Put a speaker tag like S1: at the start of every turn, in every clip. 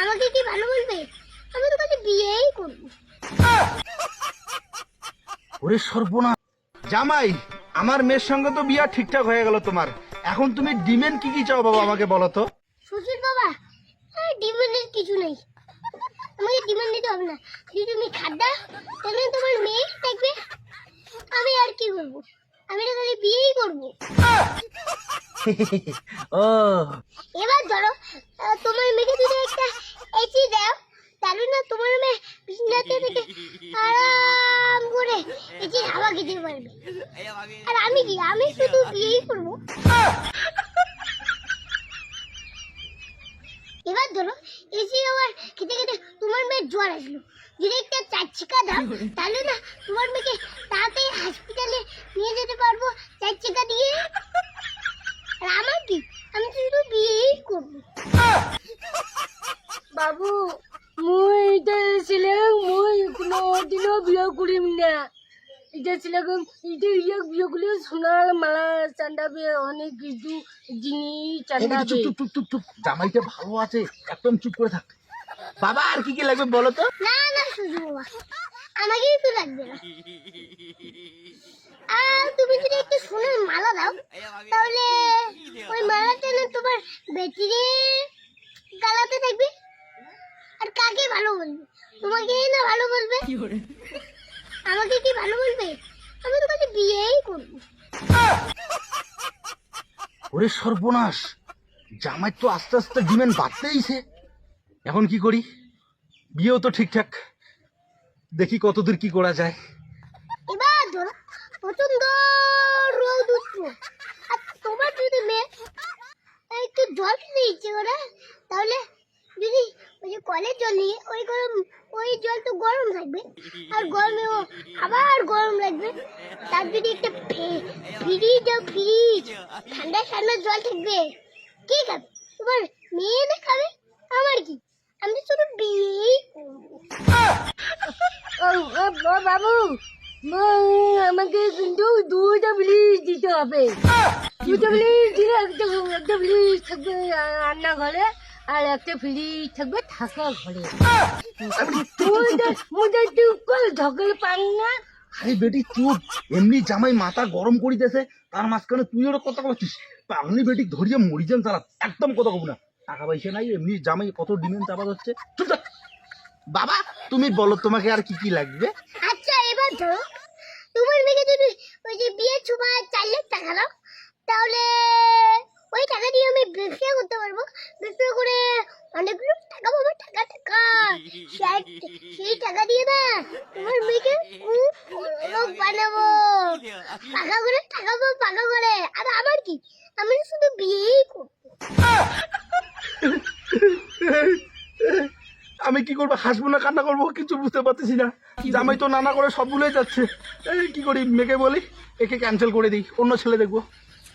S1: আমাকে কি ভালো বলবে? আমি তো কাছে বিয়েই করবো।
S2: ওরে সর্বনাশ! জামাই, আমার মেয়ের সঙ্গে তো বিয়া ঠিকঠাক হয়ে গেল তোমার। এখন তুমি ডিমেন্ড কি কি চাও বাবা, আমাকে বলো তো।
S1: শ্বশুর বাবা, ডিমান্ডের কিছু নেই, আমাকে ডিমান্ড দিতে হবে না। যদি তুমি খাদ্যা তাহলে তোমার মেয়ে থাকবে, আমি আর কি করবো? আমি তো খালি বিয়েই করবো।
S2: ও
S1: এবার ধরো তোমার মেয়েকে যদি একটা এসি দাও, তাহলে না তোমার মেয়ে বিছানাতে থেকে আরাম করে এসির হাওয়া খেতে পারবে। আর আমি কি, আমি শুধু বিয়েই করবো। এবার ধরো এসি হাওয়ার খেতে খেতে তোমার মেয়ের জ্বর আসলো, যদি একটা চারচিকা দাও তাহলে না তোমার মেয়েকে তাড়াতাড়ি হসপিটালে নিয়ে যেতে পারবো চারচিকা দিয়ে। আর আমার কি, আমি তো শুধু বিয়েই করবো।
S3: বাবু, মুই এটা ছেলে মুই কোনোদিনও বিয়ে করিম না। এটা ছেলে এটা বিয়ে করলে সোনার মালা চান্দাবে, অনেক কিছু জিনিস চান্দাবে।
S2: চুপ চুপ চুপ চুপ, জামাইটা ভালো আছে, একদম চুপ করে থাক। বাবা আর কি কি লাগবে বলো তো।
S1: না না সুজু বাবা, আমাকেই তো লাগবে না। আর তুমি যদি একটা সোনার মালা দাও, তাহলে ওই মালাটা না তোমার বেটিরে গালাতে থাকবে। আর কাকে ভালো বলবে? তোমাকেই না ভালো বলবে। আমাকে কি ভালো বলবে? আমি তো কাছে বিয়েই করবো।
S2: ওরে সর্বনাশ! জামাই তো আস্তে আস্তে ডিমেন্ড বাড়তেইছে। এখন কি করি? বিয়েও তো ঠিকঠাক, দেখি কতদূর কি করা যায়।
S1: এবার ধরো প্রচন্ড রোদ উঠলো, আর তোমার যদি মেয়ে একটু জল খেতে ইচ্ছে করে, তাহলে যদি ওই যে কলের জল নিয়ে ওই জল তো গরম থাকবে, আর গরমেও আবার গরম লাগবে। তার যদি একটা ফ্রিজ ঠান্ডা ঠান্ডা জল থাকবে, কে খাবে? তোমার মেয়ে না খাবে? আমার কি, আমি তো শুধু বিয়েই করবো।
S3: বাবু, আমাকে কিন্তু দুটো ব্লিজ দিতে হবে। দুটো ব্লিজ দিলে একটা ব্লিজ থাকবে রান্নাঘরে, আর একটা ফ্রিজ থাকবে থাকা ঘরে। ঝগড়ে পান না।
S2: আরে বেটি চুপ, এমনি জামাই মাথা গরম করিতেছে, তার মাঝখানে তুই ওরা কথা বলছিস। পাগলি বেটি ধরিয়ে মরিজান চালা, একদম কথা কব না। টাকা পয়সা নাই, এমনি জামাই কত ডিমেন্ড চাপা হচ্ছে। চুপ থাক। বাবা তুমি বলো, তোমাকে আর কি কি লাগবে?
S1: আচ্ছা এবার ধরো তোমার মেয়েকে যদি ওই যে বিয়ের সময় 4 লাখ টাকা দাও, তাহলে ওই টাকা দিয়ে আমি ব্যবসা করতে পারবো। ব্যবসা করে অনেকগুলো টাকা পাবো, টাকা টাকা। সেই টাকা দিয়ে না তোমার মেয়েকে খুব লোক বানাবো, পাকা করে টাকা পাবো, পাকা করে। আর আমার কি, আমি শুধু বিয়েই করবো।
S2: আমি কি করবো, হাসবো না কান্না করবো কিছু বুঝতে পারতেছি না। জামাই তো নানা করে সব ভুলে যাচ্ছে। এই কি করি, মেয়েকে বলি একে ক্যান্সেল করে দিই, অন্য ছেলে দেখবো।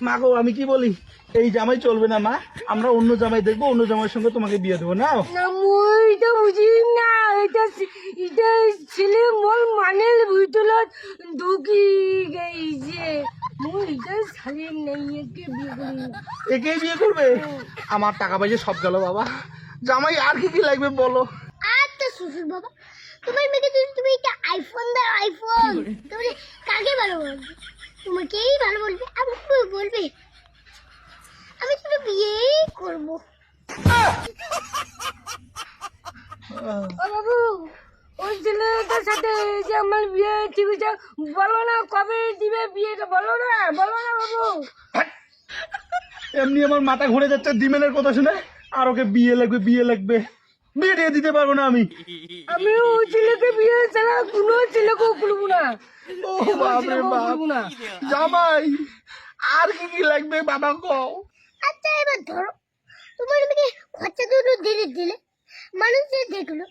S2: মা গো আমি কি বলি, এই জামাই চলবে না মা, আমরা অন্য জামাই দেখবো, অন্য জামাইয়ের সঙ্গে তোমাকে বিয়ে দেবো। না
S3: না মুই তো বুঝি না, এটা ছেলে মোর মানের ভিতরত ঢুকি গেছে। মুই এটা শালি নেই, একে বিয়ে করি।
S2: একেই বিয়ে করবে? আমার টাকা পয়সা সব গেল বাবা। জামাই আর কি কি লাগবে বলো।
S1: আচ্ছা শ্বশুর বাবা, তোমার মেয়েকে যদি তুমি একটা আইফোন দাও, আইফোন, তাহলে কাকে ভালো বলবে? তোমাকেই ভালো বলবে, আমাকে বলবে। আমি শুধু বিয়েই করবো।
S3: ও বাবু, ওই ছেলেটার সাথে যে আমার বিয়ে ঠিক হয়েছে, বলো না কবে দিবে বিয়েটা, বলো না বাবু।
S2: এমনি আমার মাথা ঘুরে যাচ্ছে ডিমেনের কথা শুনে, আর ওকে বিয়ে লাগবে বিয়ে লাগবে। বিয়ে দিয়ে দিতে পারবো না আমি।
S3: আমি ওই ছেলেকে বিয়ে ছাড়া কোনো ছেলেকেও করবো না।
S2: ও বাপরে বাপ! জামাই আর কি কি লাগবে বাবা কও।
S1: আচ্ছা এবার ধরো তোমার মেয়েকে খরচা দুটো দিলে দিলে, মানুষ যে দেখলো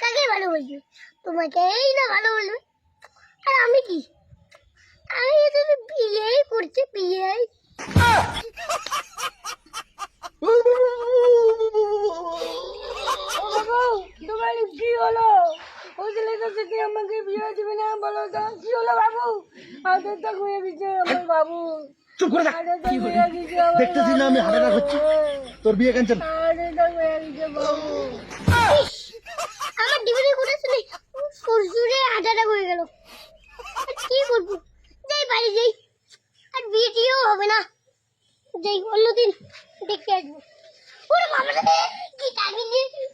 S1: কাকে ভালো বলবে? তোমাকেই না ভালো বলবে। আর আমি কি, আমি শুধু বিয়েই করছি, বিয়েই।
S3: তোমার কি হলো? ওই ছেলেটার সাথে আমাকে বিয়ে দিবে না, বলো তো কি হলো বাবু? হাতের তো ঘুরে দিচ্ছে আমার বাবু।
S2: চুপ করে থাক। দেখতেছি না আমি হাঁটাটা করছি, তোর বিয়ে ক্যান্সেল।
S3: হাজার হয়ে গেছে বাবু।
S1: ইস, আমার ডিবির করে শুনে শ্বশুরে হাজারটা হয়ে গেল। আর কি করবো, যাই বাড়ি যাই, আর বিয়েটিও হবে না, যাই অন্যদিন দেখে আসবো। ওরে বাবা রে, কি টাইমিং!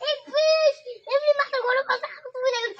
S1: এই প্লিজ এমনি মাথা গরম কথা তুমি দেখো।